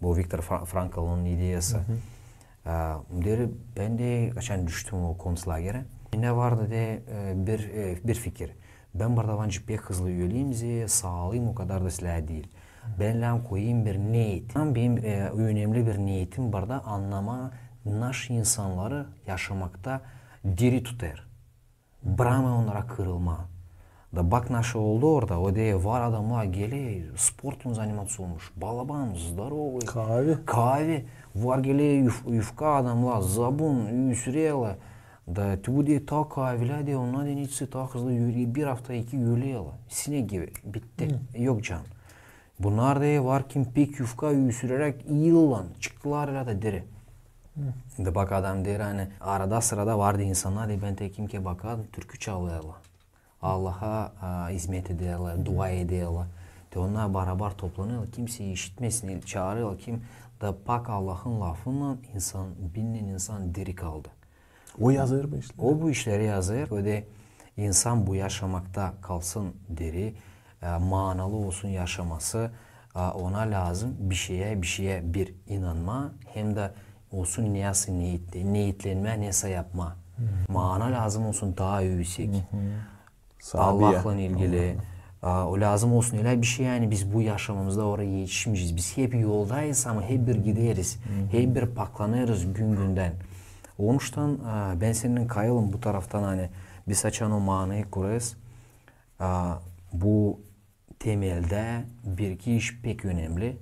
Bu Viktor Frankl'ın ideyası. Deri ben de kaçan düştüm o konslagere. Ne vardı de bir fikir. Ben bardavan pek hızlı yürüyeyim diye sağlayayım o kadar da silah değil. Ben lan koyayım bir niyet. Benim önemli bir niyetim barda anlama naş insanları yaşamakta diri tutar. Bırakma onlara kırılma. Da bak nasıl oldu orada. O diye var adamlar gele sportun zanimatsı olmuş. Balaban, здоровый. Kahve. Var gele yufka adamlar. Zabun, üsüreyla. Da bu diye ta kahveler diye onlar diye içsi ta hızlı yürüyor. Bir hafta iki yürüyorlar. Sinek gibi. Bitti. Yok can. Bunlar diye var kim pek yufka üsürerek yıllan. Çıktılar ya da deri. Da bak adam der hani arada sırada vardı insanlar diye ben tekim ki bakardım türkü çalıyorlar. Allah'a hizmet ediyorlar, dua ediyorlar. De onlar beraber toplanıyorlar, kimseyi işitmesin, çağırıyorlar kim da pak Allah'ın lafından insan, bilinen insan diri kaldı. O yazır bu işleri. O bu işleri yazır. O da insan bu yaşamakta kalsın diri, manalı olsun yaşaması, ona lazım bir şeye bir inanma hem de olsun niyası niyetlenme, neyse yapma. Mana lazım olsun daha yüksek. Allah'la ilgili. O lazım olsun öyle bir şey yani biz bu yaşamımızda oraya yetişmişiz. Biz hep yoldayız ama hep bir gideriz. Hep bir paklanırız gün günden. Onuştan ben senin kayalım bu taraftan hani biz açan o manayı kurarız. Bu temelde bir iki iş pek önemli.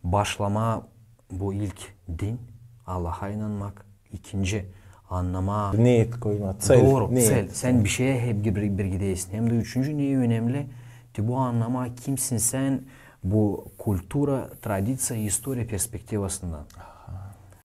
Başlama bu ilk din. Allah'a inanmak. İkinci anlama. Niyet koyma. Doğru. Niyet. Sen bir şeye hep bir gidesin. Hem de üçüncü neyi önemli? Bu anlama kimsin sen bu kultura, tradisiya, historia perspektivasından.